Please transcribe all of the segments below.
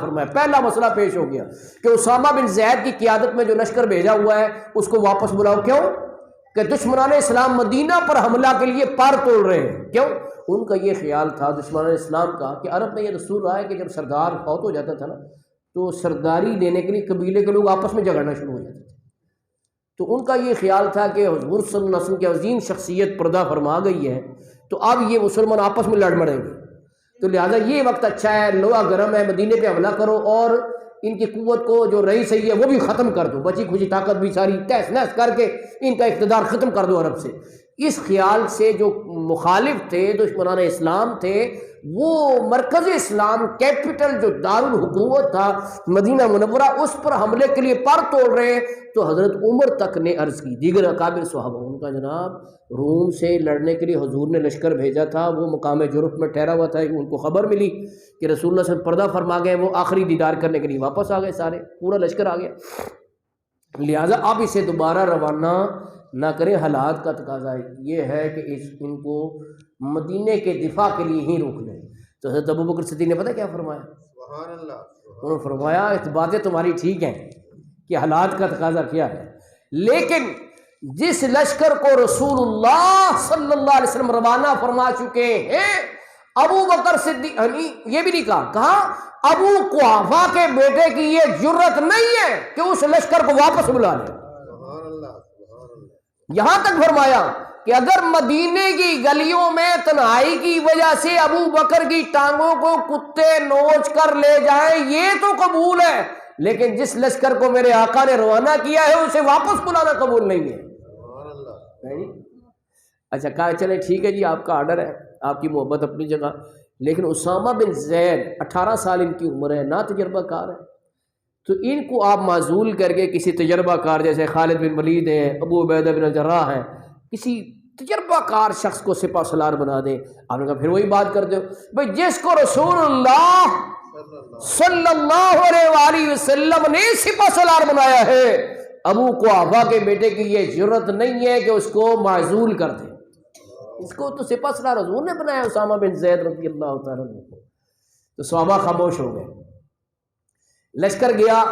فرمایا۔ پہلا مسئلہ پیش ہو گیا کہ اسامہ بن زید کی قیادت میں جو لشکر بھیجا ہوا ہے اس کو واپس بلاؤ۔ کیوں؟ کہ دشمنان اسلام مدینہ پر حملہ کے لیے پار توڑ رہے ہیں۔ کیوں؟ ان کا یہ خیال تھا دشمنان اسلام کا کہ عرب میں یہ دستور رہا ہے کہ جب سردار فوت ہو جاتا تھا نا تو سرداری دینے کے لیے قبیلے کے لوگ آپس میں جھگڑنا شروع ہو جاتے تھے۔ تو ان کا یہ خیال تھا کہ حضور صلی اللہ علیہ وسلم کی عظیم شخصیت پردہ فرما گئی ہے تو اب یہ مسلمان آپس میں لڑ مڑیں گے، تو لہٰذا یہ وقت اچھا ہے، لوہا گرم ہے، مدینے پہ حملہ کرو اور ان کی قوت کو جو رہی صحیح ہے وہ بھی ختم کر دو، بچی کھچی طاقت بھی ساری تہس نہس کر کے ان کا اقتدار ختم کر دو عرب سے۔ اس خیال سے جو مخالف تھے، دشمنان اسلام تھے، وہ مرکز اسلام کیپٹل جو دارالحکومت تھا مدینہ منورہ اس پر حملے کے لیے پر توڑ رہے، تو حضرت عمر تک نے عرض کی، دیگر اکابر صحابہ، ان کا جناب روم سے لڑنے کے لیے حضور نے لشکر بھیجا تھا، وہ مقام جرف میں ٹھہرا ہوا تھا، ان کو خبر ملی کہ رسول اللہ صلی اللہ علیہ وسلم پردہ فرما گئے، وہ آخری دیدار کرنے کے لیے واپس آ گئے، سارے پورا لشکر آ گیا، لہٰذا اب اسے دوبارہ روانہ نہ کریں، حالات کا تقاضا یہ ہے کہ ان کو مدینے کے دفاع کے لیے ہی روک لیں۔ تو حضرت ابوبکر صدیق نے پتہ کیا فرمایا؟ سبحان اللہ، انہوں نے فرمایا اس باتیں تمہاری ٹھیک ہیں کہ حالات کا تقاضا کیا ہے، لیکن جس لشکر کو رسول اللہ صلی اللہ علیہ وسلم روانہ فرما چکے ہیں، ابو بکر صدیق یہ بھی نہیں کہا ابو قحافہ کے بیٹے کی یہ جرت نہیں ہے کہ اس لشکر کو واپس بلا لے۔ سبحان اللہ، سبحان اللہ۔ یہاں تک فرمایا کہ اگر مدینے کی گلیوں میں تنہائی کی وجہ سے ابو بکر کی ٹانگوں کو کتے نوچ کر لے جائیں یہ تو قبول ہے، لیکن جس لشکر کو میرے آقا نے روانہ کیا ہے اسے واپس بلانا قبول نہیں ہے۔ سبحان اللہ۔ اچھا کہا چلے ٹھیک ہے جی، آپ کا آرڈر ہے، آپ کی محبت اپنی جگہ، لیکن اسامہ بن زید 18 سال ان کی عمر ہے، نا تجربہ کار ہے، تو ان کو آپ معزول کر کے کسی تجربہ کار جیسے خالد بن ولید ہیں، ابو عبیدہ بن الجراح ہیں، کسی تجربہ کار شخص کو سپہ سالار بنا دیں۔ آپ نے کہا پھر وہی بات کرتے ہو بھائی، جس کو رسول اللہ صلی اللہ علیہ وآلہ وسلم نے سپہ سالار بنایا ہے، ابو قحافہ کے بیٹے کی یہ جرت نہیں ہے کہ اس کو معزول کر دیں، اس کو تو سپہ سالار حضور نے بنایا اسامہ بن زید رضی اللہ تعالیٰ عنہ کو۔ تو صحابہ خاموش ہو گئے، لشکر گیا۔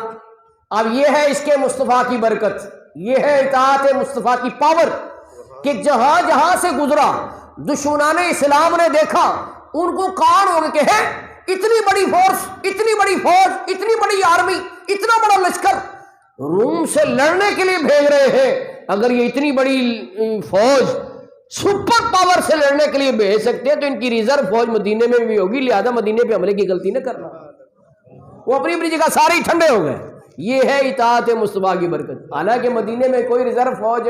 اب یہ ہے اس کے مصطفیٰ کی برکت، یہ ہے اطاعت مصطفیٰ کی پاور کہ جہاں جہاں سے گزرا دشمنان اسلام نے دیکھا، ان کو کار ہو گئے کہ ہے اتنی بڑی فورس، اتنی بڑی فوج، اتنی بڑی آرمی، اتنا بڑا لشکر روم سے لڑنے کے لیے بھیج رہے ہیں، اگر یہ اتنی بڑی فوج سپر پاور سے لڑنے کے لیے بھیج سکتے ہیں تو ان کی ریزرو فوج مدینے میں بھی ہوگی، لہذا مدینے پہ حملے کی غلطی نہ کرنا۔ وہ اپنی اپنی جگہ سارے ہی ٹھنڈے ہو گئے۔ یہ ہے اطاعت مصطفیٰ کی برکت۔ حالانکہ مدینے میں کوئی ریزرو فوج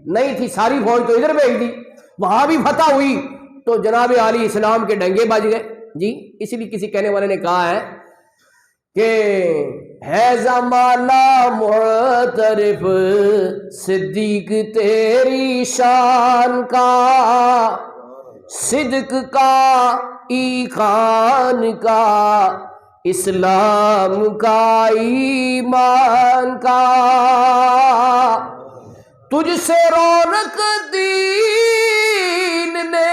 نہیں تھی، ساری فوج تو ادھر بھیج دی، وہاں بھی فتح ہوئی تو جناب علی اسلام کے ڈنگے بج گئے جی۔ اسی لیے کسی کہنے والے نے کہا ہے کہ ہے زمانہ معترف صدیق تیری شان کا، صدق کا، ایمان کا، اسلام کا، ایمان کا، تجھ سے رونق دین نے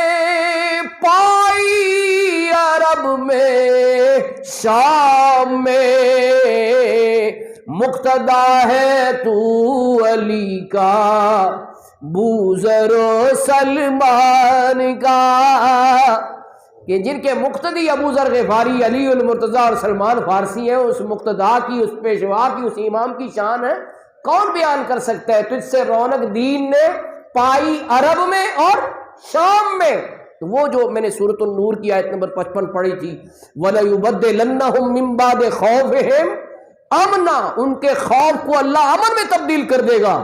پائی عرب میں شام میں، مقتدا ہے تو علی کا، بوذر و سلمان کا، کہ جن کے مقتدی ابو ذر غفاری، علی المرتضیٰ اور سلمان فارسی ہیں، اس مقتدا کی، اس پیشوا کی، اس امام کی شان ہے کون بیان کر سکتا ہے؟ تجھ سے رونق دین نے پائی عرب میں اور شام میں۔ تو وہ جو میں نے سورۃ النور کی آیت نمبر 55 پڑھی تھی، وَلَيُبَدِّلَنَّهُم مِّن بَعْدِ خَوْفِهِمْ امنا، ان کے خوف کو اللہ امن میں تبدیل کر دے گا۔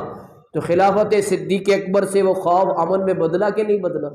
تو خلافت صدیق اکبر سے وہ خوف امن میں بدلا کہ نہیں بدلا؟